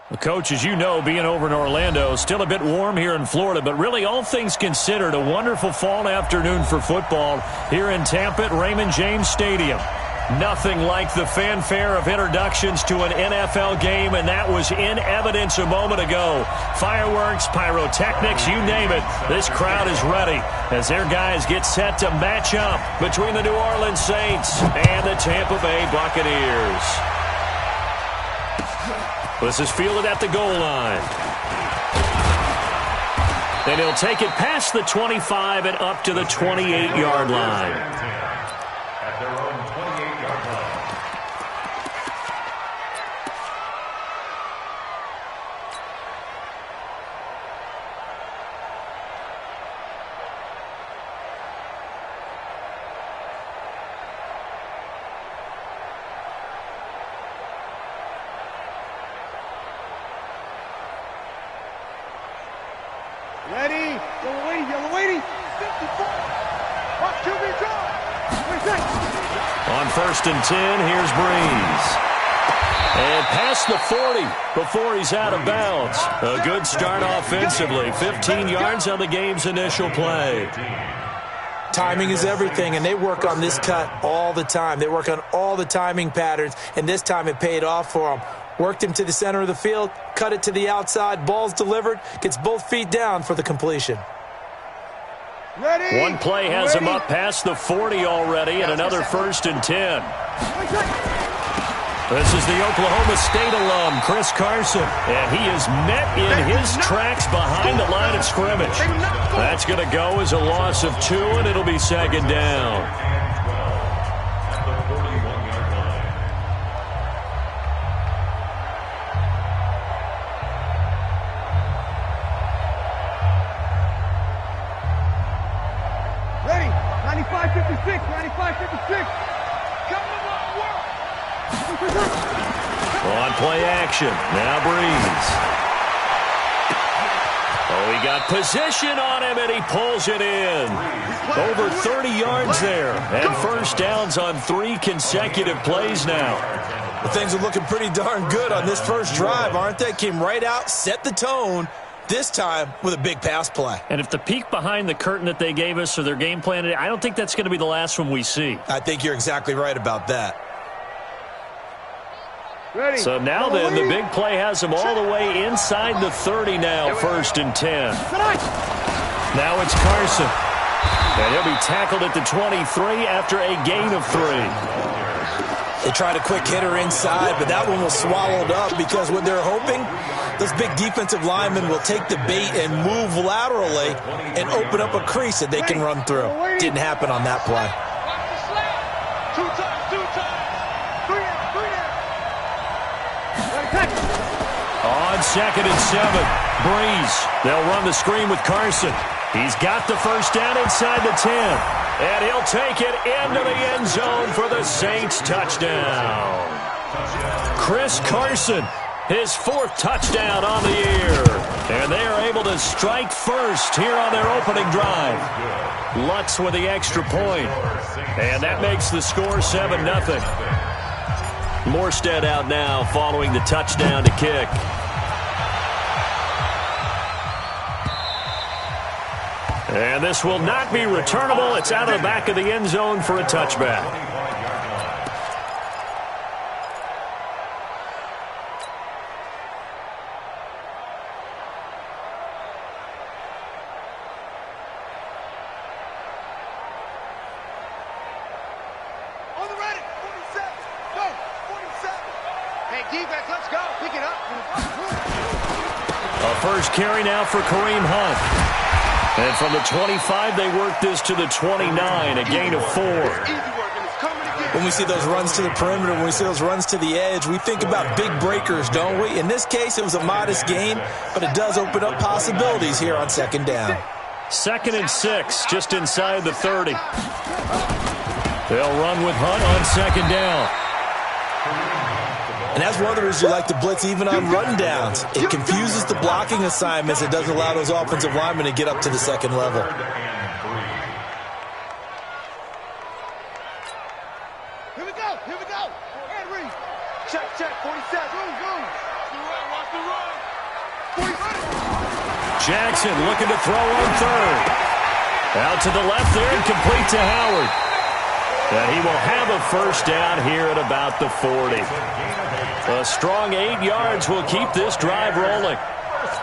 Well, Coach, as you know, being over in Orlando, still a bit warm here in Florida, but really all things considered, a wonderful fall afternoon for football here in Tampa at Raymond James Stadium. Nothing like the fanfare of introductions to an NFL game, and that was in evidence a moment ago. Fireworks, pyrotechnics, you name it. This crowd is ready as their guys get set to match up between the New Orleans Saints and the Tampa Bay Buccaneers. This is fielded at the goal line. And he'll take it past the 25 and up to the 28-yard line. Ready, yellow lady, 54. Watch QB draw. On 1st and 10, here's Breeze. And past the 40 before he's out of bounds. A good start offensively. 15 yards on the game's initial play. Timing is everything, and they work on this cut all the time. They work on all the timing patterns, and this time it paid off for them. Worked him to the center of the field, cut it to the outside, ball's delivered, gets both feet down for the completion. Ready? One play has him up past the 40 already, and another 1st and 10. This is the Oklahoma State alum, Chris Carson, and he is met in his tracks behind the line of scrimmage. That's going to go as a loss of 2, and it'll be 2nd down. Ready, 95-56, 95-56. On play action, now Breeze. Oh, he got position on him, and he pulls it in. Over 30 yards there, and 1st downs on 3 consecutive plays now. Well, things are looking pretty darn good on this first drive, aren't they? Came right out, set the tone, this time with a big pass play. And if the peek behind the curtain that they gave us or their game plan, I don't think that's going to be the last one we see. I think you're exactly right about that. Ready. So now then, the big play has him all the way inside the 30 now, 1st and 10. Now it's Carson. And he'll be tackled at the 23 after a gain of 3. They tried a quick hitter inside, but that one was swallowed up because what they're hoping, those big defensive linemen will take the bait and move laterally and open up a crease that they can run through. Didn't happen on that play. Two times. 3 On 2nd and 7, Breeze. They'll run the screen with Carson. He's got the 1st down inside the 10. And he'll take it into the end zone for the Saints touchdown. Chris Carson, his 4th touchdown on the year. And they are able to strike first here on their opening drive. Lutz with the extra point. And that makes the score 7-0. Morstead out now following the touchdown to kick. And this will not be returnable. It's out of the back of the end zone for a touchback. On the ready, 47. Go, 47. Hey, defense, let's go. Pick it up. A 1st carry now for Kareem Hunt. And from the 25, they work this to the 29, a gain of 4. When we see those runs to the perimeter, when we see those runs to the edge, we think about big breakers, don't we? In this case, it was a modest gain, but it does open up possibilities here on 2nd down. 2nd and 6, just inside the 30. They'll run with Hunt on 2nd down. And that's one of the reasons you like to blitz even on run downs. It confuses the blocking assignments. It doesn't allow those offensive linemen to get up to the 2nd level. Here we go. And read. Check, 47. Go. Jackson looking to throw on third. Out to the left there and complete to Howard. And he will have a first down here at about the 40. A strong 8 yards will keep this drive rolling.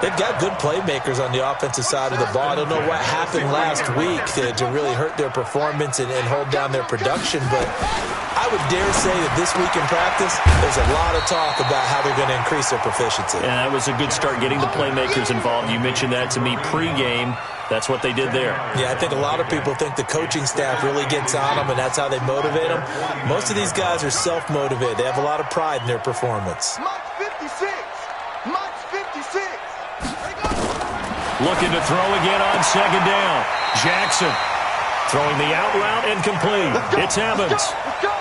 They've got good playmakers on the offensive side of the ball. I don't know what happened last week to really hurt their performance and hold down their production, but I would dare say that this week in practice, there's a lot of talk about how they're going to increase their proficiency. And that was a good start, getting the playmakers involved. You mentioned that to me pregame. That's what they did there. Yeah, I think a lot of people think the coaching staff really gets on them, and that's how they motivate them. Most of these guys are self-motivated. They have a lot of pride in their performance. March 56. March 56. Looking to throw again on second down. Jackson throwing the out route and complete. It's Evans.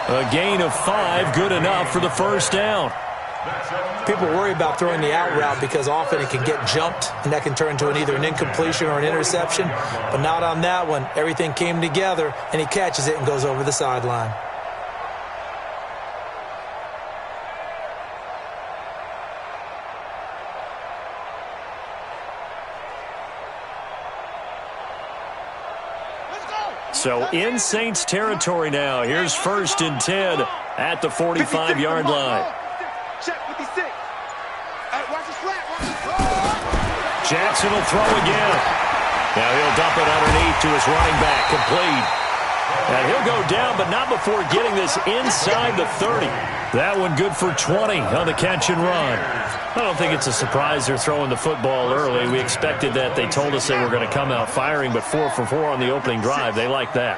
A gain of 5, good enough for the first down. People worry about throwing the out route because often it can get jumped, and that can turn into either an incompletion or an interception. But not on that one. Everything came together, and he catches it and goes over the sideline. So in Saints territory now. Here's 1st and 10 at the 45-yard line. Jackson will throw again. Now he'll dump it underneath to his running back, complete. And he'll go down, but not before getting this inside the 30. That one good for 20 on the catch and run. I don't think it's a surprise they're throwing the football early. We expected that. They told us they were going to come out firing, but 4 for 4 on the opening drive. They like that.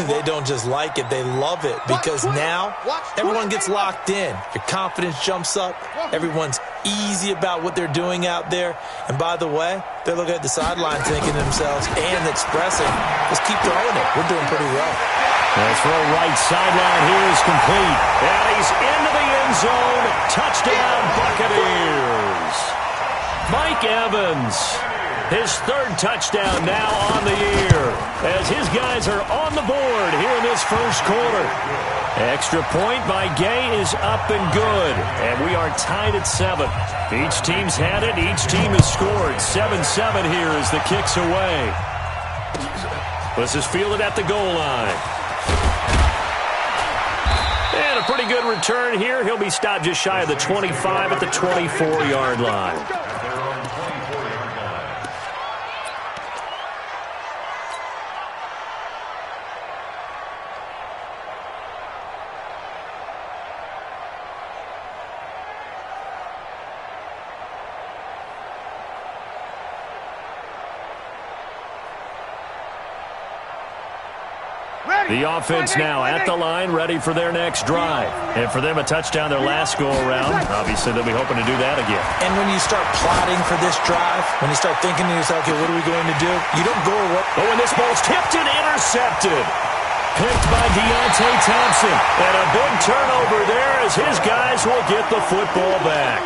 They don't just like it, they love it, because now everyone gets locked in. Your confidence jumps up. Everyone's easy about what they're doing out there. And by the way, they're looking at the sideline thinking to themselves and expressing, just keep throwing it. We're doing pretty well. The throw right sideline here is complete. And he's into the end zone. Touchdown, Buccaneers. Mike Evans, his 3rd touchdown now on the year, as his guys are on the board here in this first quarter. Extra point by Gay is up and good, and we are tied at 7. Each team's had it. Each team has scored. 7-7 here as the kick's away. This is fielded at the goal line. And a pretty good return here. He'll be stopped just shy of the 25 at the 24-yard line. The offense now at the line, ready for their next drive. And for them, a touchdown their last go-around. Obviously, they'll be hoping to do that again. And when you start plotting for this drive, when you start thinking to yourself, okay, what are we going to do? You don't go away. Oh, and this ball's tipped and intercepted. Picked by Deontay Thompson. And a big turnover there as his guys will get the football back.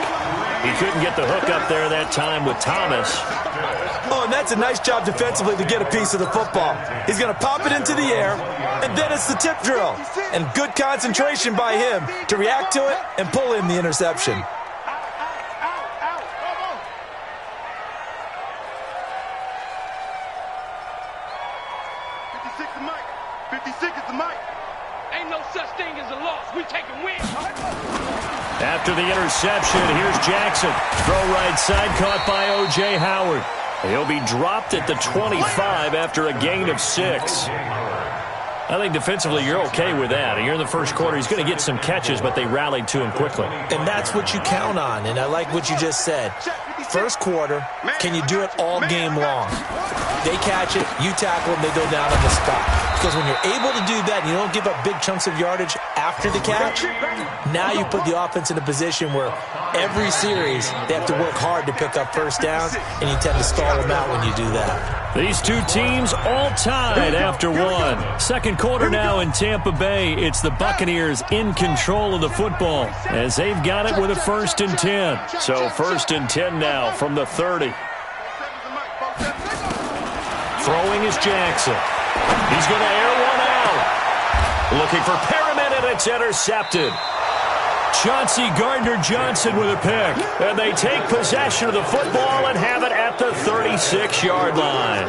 He couldn't get the hook up there that time with Thomas. Oh, and that's a nice job defensively to get a piece of the football. He's going to pop it into the air, and then it's the tip drill. And good concentration by him to react to it and pull in the interception. After the interception, here's Jackson. Throw right side caught by O.J. Howard. He'll be dropped at the 25 after a gain of 6. I think defensively you're okay with that. You're in the first quarter. He's going to get some catches, but they rallied to him quickly. And that's what you count on, and I like what you just said. First quarter, can you do it all game long? They catch it, you tackle them, they go down on the spot. Because when you're able to do that and you don't give up big chunks of yardage after the catch, now you put the offense in a position where every series they have to work hard to pick up first downs, and you tend to stall them out when you do that. These two teams all tied after one. Second quarter now in Tampa Bay. It's the Buccaneers in control of the football as they've got it with a 1st and 10. So 1st and 10 now from the 30. Throwing is Jackson. He's going to air one out. Looking for Perriman, and it's intercepted. Chauncey Gardner-Johnson with a pick. And they take possession of the football and have it at the 36-yard line.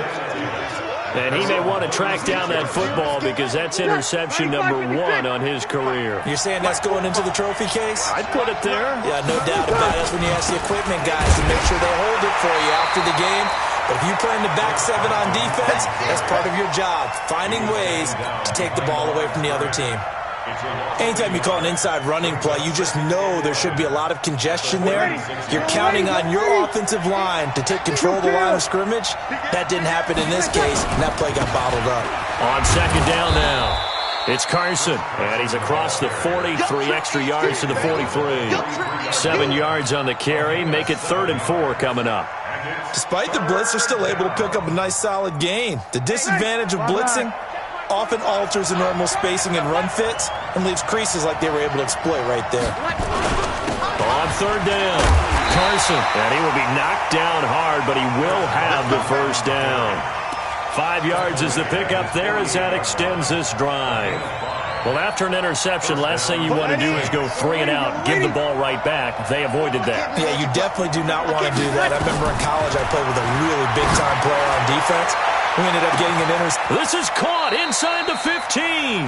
And he may want to track down that football because that's interception number 1 on his career. You're saying that's going into the trophy case? I'd put it there. Yeah, no doubt about it. That's when you ask the equipment guys to make sure they hold it for you after the game. But if you play in the back 7 on defense, that's part of your job, finding ways to take the ball away from the other team. Anytime you call an inside running play, you just know there should be a lot of congestion there. You're counting on your offensive line to take control of the line of scrimmage. That didn't happen in this case, and that play got bottled up. On second down now, it's Carson, and he's across the 40, 3 extra yards to the 43. 7 yards on the carry, make it 3rd and 4 coming up. Despite the blitz, they're still able to pick up a nice solid gain. The disadvantage of blitzing often alters the normal spacing and run fits and leaves creases like they were able to exploit right there. On 3rd down, Carson, and he will be knocked down hard, but he will have the first down. 5 yards is the pickup there as that extends this drive. Well, after an interception, last thing you want to do is go 3 and out, give the ball right back. They avoided that. Yeah, you definitely do not want to do that. I remember in college I played with a really big-time player on defense. We ended up getting an interception. This is caught inside the 15.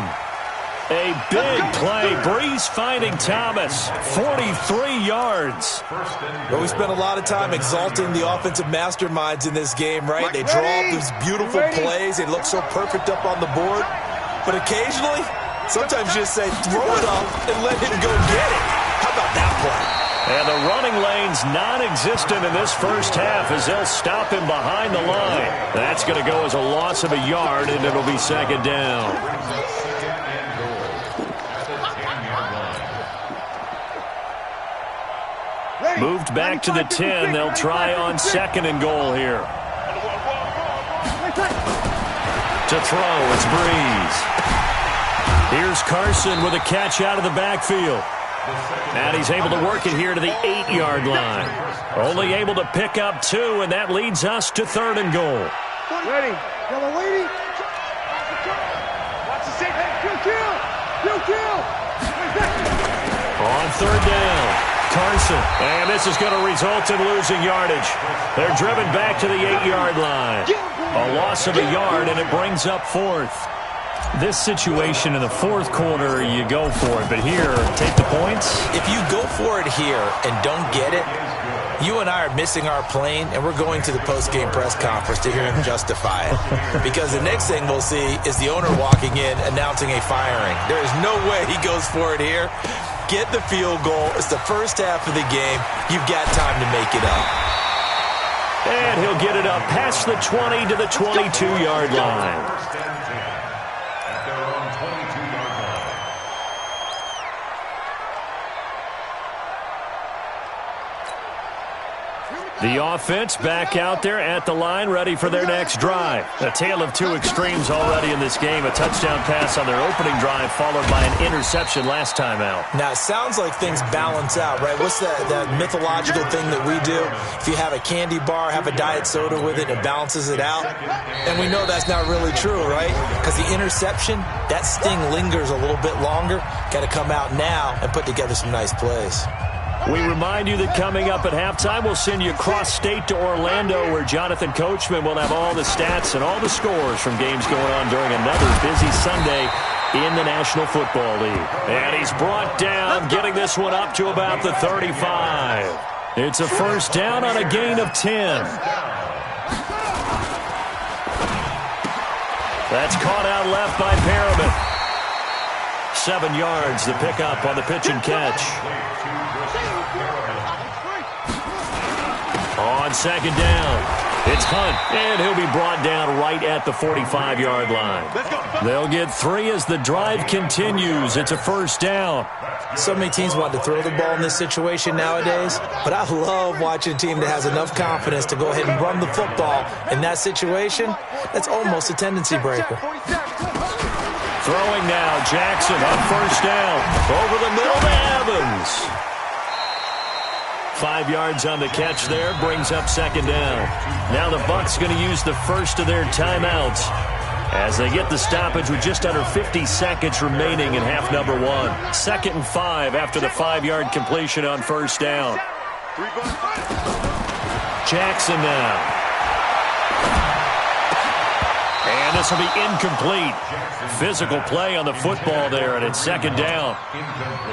A big play. Breeze finding Thomas. 43 yards. But we spent a lot of time exalting the offensive masterminds in this game, right? They draw up these beautiful plays. They look so perfect up on the board. But occasionally, sometimes you just say, throw it up and let him go get it. How about that play? And the running lane's non-existent in this first half as they'll stop him behind the line. That's going to go as a loss of a yard, and it'll be second down. Moved back to the 10. They'll try on 2nd and goal here. To throw, it's Breeze. Here's Carson with a catch out of the backfield. And he's able to work it here to the 8-yard line. Only able to pick up 2, and that leads us to 3rd and goal. Ready. Yellow lady. Watch the safe. Kill. On 3rd down, Carson. And this is going to result in losing yardage. They're driven back to the 8-yard line. A loss of a yard, and it brings up 4th. This situation in the 4th quarter, you go for it. But here, take the points. If you go for it here and don't get it, you and I are missing our plane, and we're going to the post-game press conference to hear him justify it. Because the next thing we'll see is the owner walking in announcing a firing. There is no way he goes for it here. Get the field goal. It's the first half of the game. You've got time to make it up. And he'll get it up past the 20 to the 22-yard line. The offense back out there at the line, ready for their next drive. A tale of 2 extremes already in this game. A touchdown pass on their opening drive, followed by an interception last time out. Now, it sounds like things balance out, right? What's that mythological thing that we do? If you have a candy bar, have a diet soda with it, it balances it out. And we know that's not really true, right? Because the interception, that sting lingers a little bit longer. Got to come out now and put together some nice plays. We remind you that coming up at halftime, we'll send you cross-state to Orlando, where Jonathan Coachman will have all the stats and all the scores from games going on during another busy Sunday in the National Football League. And he's brought down, getting this one up to about the 35. It's a first down on a gain of 10. That's caught out left by Perriman. 7 yards, the pickup on the pitch and catch. On second down, it's Hunt, and he'll be brought down right at the 45-yard line. They'll get 3 as the drive continues. It's a first down. So many teams want to throw the ball in this situation nowadays, but I love watching a team that has enough confidence to go ahead and run the football in that situation. That's almost a tendency breaker. Throwing now, Jackson on first down. Over the middle to Evans. 5 yards on the catch there, brings up second down. Now the Bucs going to use the first of their timeouts as they get the stoppage with just under 50 seconds remaining in half number 1. 2nd and 5 after the 5-yard completion on first down. Jackson now. And this will be incomplete. Physical play on the football there, and it's 2nd down.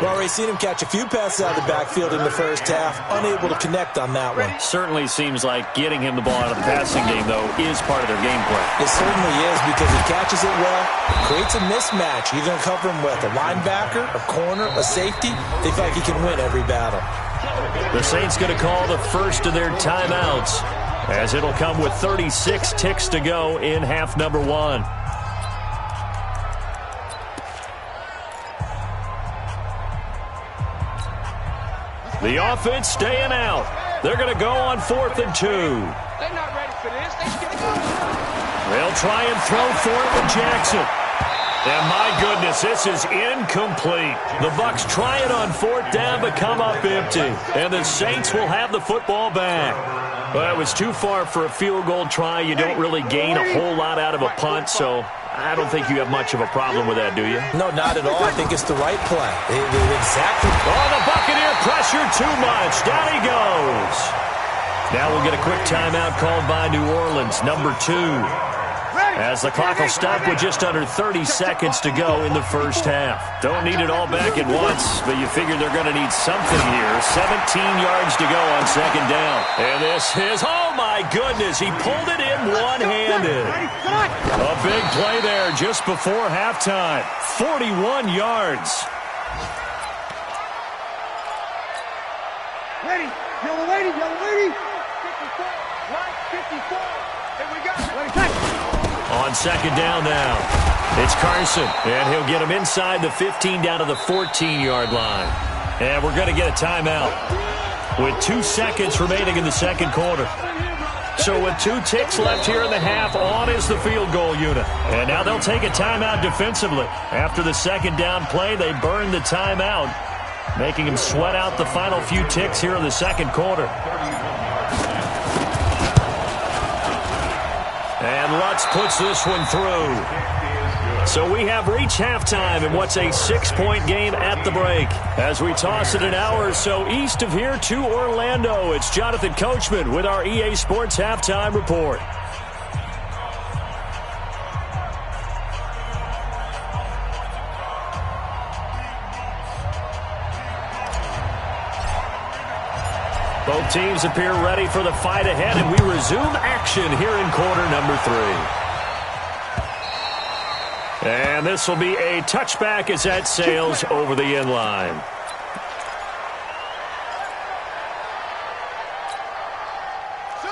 Well, we've seen him catch a few passes out of the backfield in the first half, unable to connect on that one. Certainly seems like getting him the ball out of the passing game, though, is part of their game plan. It certainly is, because he catches it well, creates a mismatch. You're going to cover him with a linebacker, a corner, a safety. They feel like he can win every battle. The Saints going to call the first of their timeouts, as it'll come with 36 ticks to go in half number 1. The offense staying out. They're going to go on 4th and 2. They're not ready for this. They'll try and throw for it with Jackson. And my goodness, this is incomplete. The Bucs try it on 4th down, but come up empty. And the Saints will have the football back. Well, it was too far for a field goal try. You don't really gain a whole lot out of a punt, so I don't think you have much of a problem with that, do you? No, not at all. I think it's the right play. Exactly. Oh, the Buccaneer pressure too much. Down he goes. Now we'll get a quick timeout called by New Orleans, number 2. As the clock will stop with just under 30 seconds to go in the first half. Don't need it all back at once, but you figure they're going to need something here. 17 yards to go on 2nd down. And this is, oh my goodness, he pulled it in one-handed. A big play there just before halftime. 41 yards. Ready, yellow lady, yellow lady. 54, right, 54. Here we go. Ready, take. On 2nd down now, it's Carson, and he'll get him inside the 15 down to the 14-yard line. And we're going to get a timeout with 2 seconds remaining in the 2nd quarter. So with 2 ticks left here in the half, on is the field goal unit. And now they'll take a timeout defensively. After the 2nd down play, they burn the timeout, making him sweat out the final few ticks here in the 2nd quarter. And Lutz puts this one through. So we have reached halftime in what's a 6-point game at the break. As we toss it an hour or so east of here to Orlando, it's Jonathan Coachman with our EA Sports Halftime Report. Both teams appear ready for the fight ahead, and we resume action here in quarter number 3. And this will be a touchback as that sails over the end line.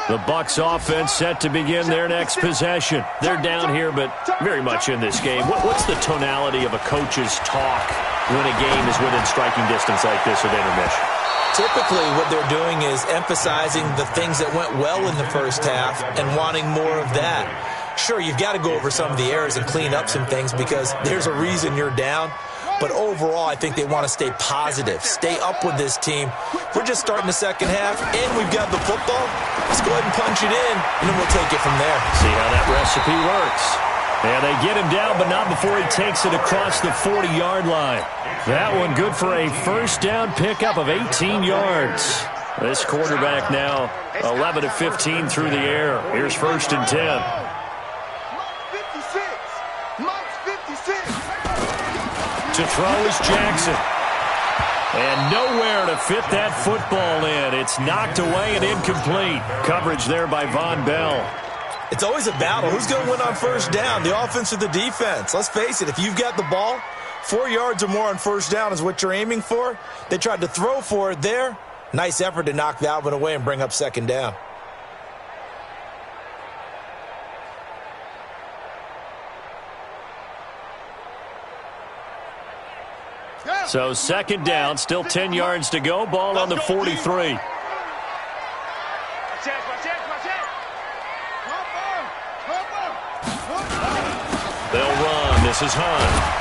The Bucs offense set to begin their next possession. They're down here, but very much in this game. What's the tonality of a coach's talk when a game is within striking distance like this at intermission? Typically, what they're doing is emphasizing the things that went well in the first half and wanting more of that. Sure, you've got to go over some of the errors and clean up some things because there's a reason you're down. But overall, I think they want to stay positive, stay up with this team. We're just starting the second half, and we've got the football. Let's go ahead and punch it in, and then we'll take it from there. See how that recipe works. And they get him down, but not before he takes it across the 40-yard line. That one good for a first down pickup of 18 yards. This quarterback now 11 of 15 through the air. Here's 1st and 10. To throw is Jackson. And nowhere to fit that football in. It's knocked away and incomplete. Coverage there by Von Bell. It's always a battle. Who's going to win on first down, the offense or the defense? Let's face it, if you've got the ball, 4 yards or more on first down is what you're aiming for. They tried to throw for it there. Nice effort to knock that one away and bring up 2nd down. So 2nd down, still 10 yards to go. Ball on the 43. They'll run. This is Hunt.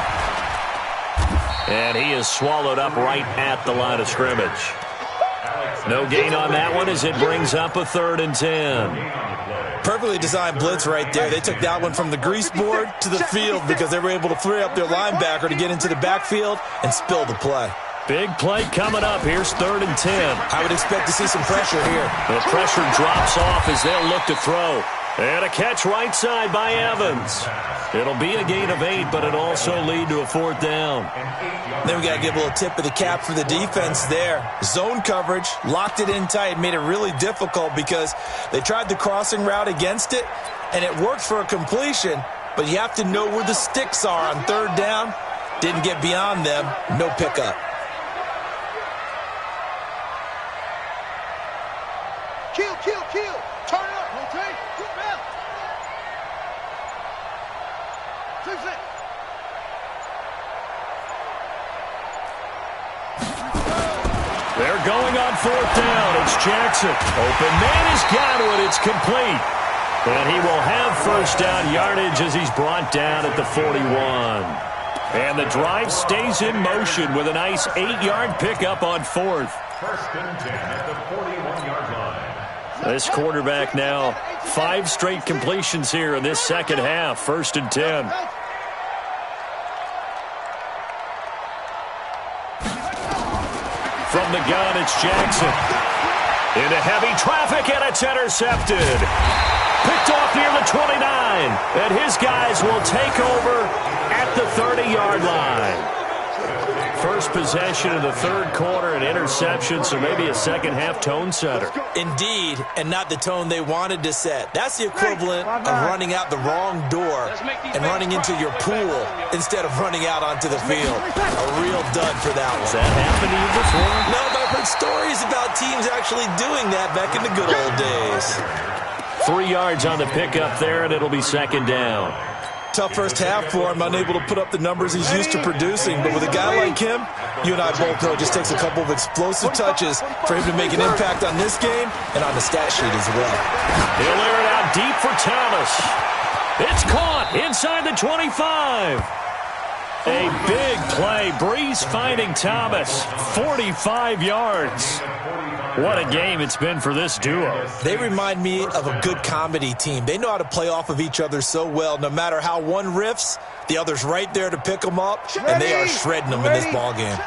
And he is swallowed up right at the line of scrimmage. No gain on that one as it brings up a 3rd and 10. Perfectly designed blitz right there. They took that one from the grease board to the field because they were able to free up their linebacker to get into the backfield and spill the play. Big play coming up. Here's 3rd and 10. I would expect to see some pressure here. The pressure drops off as they'll look to throw. And a catch right side by Evans. It'll be a gain of 8, but it'll also lead to a 4th down. Then we got to give a little tip of the cap for the defense there. Zone coverage, locked it in tight, made it really difficult because they tried the crossing route against it, and it worked for a completion, but you have to know where the sticks are on 3rd down. Didn't get beyond them, no pickup. Kill. Turn up, rotate. Good man. 2-6. They're going on 4th down. It's Jackson. Open man has got it. It's complete. And he will have 1st down yardage as he's brought down at the 41. And the drive stays in motion with a nice 8-yard pickup on 4th. 1st and 10 at the 41-yard line. This quarterback now 5 straight completions here in this second half. 1st and 10. From the gun, it's Jackson. Into heavy traffic, and it's intercepted. Picked off near the 29. And his guys will take over at the 30-yard line. First possession of the 3rd quarter, an interception, so maybe a second-half tone setter. Indeed, and not the tone they wanted to set. That's the equivalent of running out the wrong door and running into your pool instead of running out onto the field. A real dud for that one. Has that happened to you before? No, but I've heard stories about teams actually doing that back in the good old days. 3 yards on the pickup there, and it'll be 2nd down. Tough first half for him, unable to put up the numbers he's used to producing. But with a guy like him, you and I both know it just takes a couple of explosive touches for him to make an impact on this game and on the stat sheet as well. He'll air it out deep for Thomas. It's caught inside the 25. A big play. Breeze finding Thomas. 45 yards. What a game it's been for this duo. They remind me of a good comedy team. They know how to play off of each other so well. No matter how one riffs, the other's right there to pick them up, and they are shredding them in this ballgame.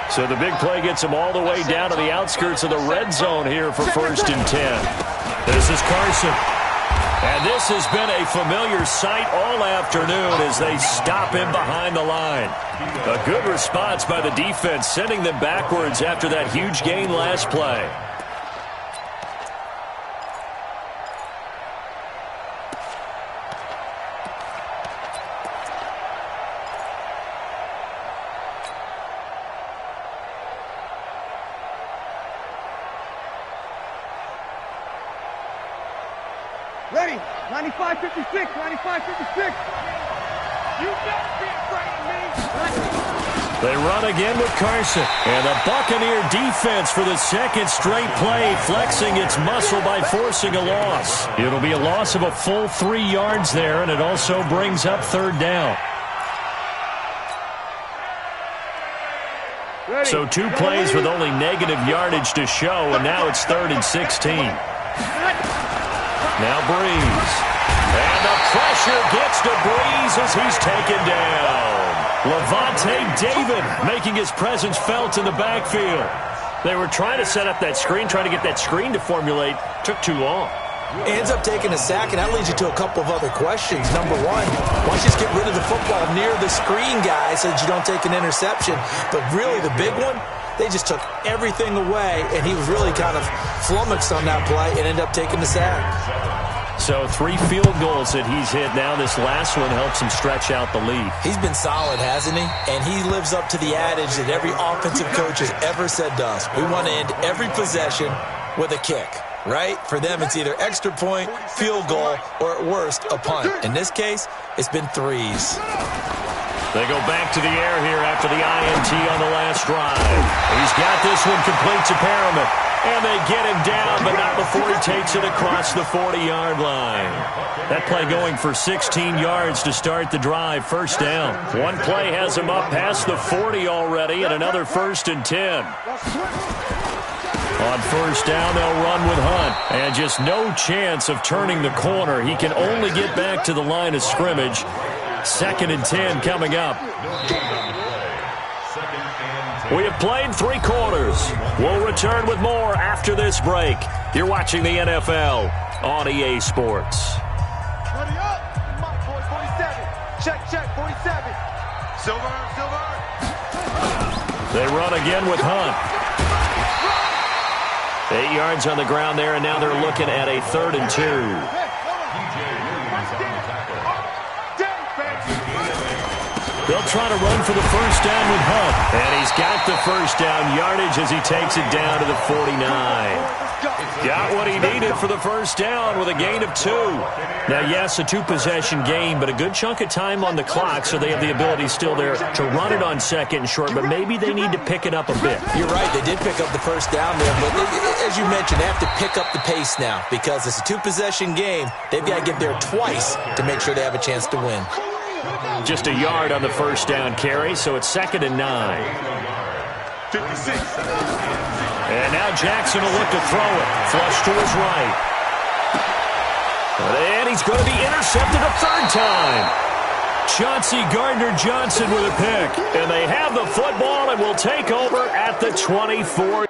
So the big play gets them all the way down to the outskirts of the red zone here for 1st and 10. This is Carson. And this has been a familiar sight all afternoon as they stop him behind the line. A good response by the defense, sending them backwards after that huge gain last play. Ready. 95-56. 95-56. You don't be afraid of me. They run again with Carson. And the Buccaneer defense for the 2nd straight play, flexing its muscle by forcing a loss. It'll be a loss of a full 3 yards there, and it also brings up 3rd down. Ready. So 2 plays with only negative yardage to show, and now it's 3rd and 16. Now Breeze. And the pressure gets to Breeze as he's taken down. Levante David making his presence felt in the backfield. They were trying to set up that screen, trying to get that screen to formulate. Took too long. Ends up taking a sack, and that leads you to a couple of other questions. Number one, why don't you just get rid of the football near the screen guy so that you don't take an interception? But really the big one, they just took everything away, and he was really kind of flummoxed on that play and ended up taking the sack. So 3 field goals that he's hit now. This last one helps him stretch out the lead. He's been solid, hasn't he? And he lives up to the adage that every offensive coach has ever said to us. We want to end every possession with a kick, right? For them, it's either extra point, field goal, or at worst, a punt. In this case, it's been 3s. They go back to the air here after the INT on the last drive. He's got this one complete to Perriman. And they get him down, but not before he takes it across the 40-yard line. That play going for 16 yards to start the drive. 1st down. One play has him up past the 40 already, and another 1st and 10. On first down, they'll run with Hunt. And just no chance of turning the corner. He can only get back to the line of scrimmage. 2nd and 10 coming up. We have played 3 quarters. We'll return with more after this break. You're watching the NFL on EA Sports. Ready up. Come on, boys. 47. Check, 47. Silver. They run again with Hunt. 8 yards on the ground there, and now they're looking at a 3rd and 2. They'll try to run for the first down with Hunt. And he's got the first down yardage as he takes it down to the 49. Got what he needed for the first down with a gain of 2. Now, yes, a 2-possession game, but a good chunk of time on the clock, so they have the ability still there to run it on 2nd and short, but maybe they need to pick it up a bit. You're right. They did pick up the first down there, but as you mentioned, they have to pick up the pace now because it's a 2-possession game. They've got to get there twice to make sure they have a chance to win. Just a yard on the first down carry, so it's 2nd and 9. 56. And now Jackson will look to throw it. Flush to his right. And he's going to be intercepted a 3rd time. Chauncey Gardner-Johnson with a pick. And they have the football and will take over at the 24.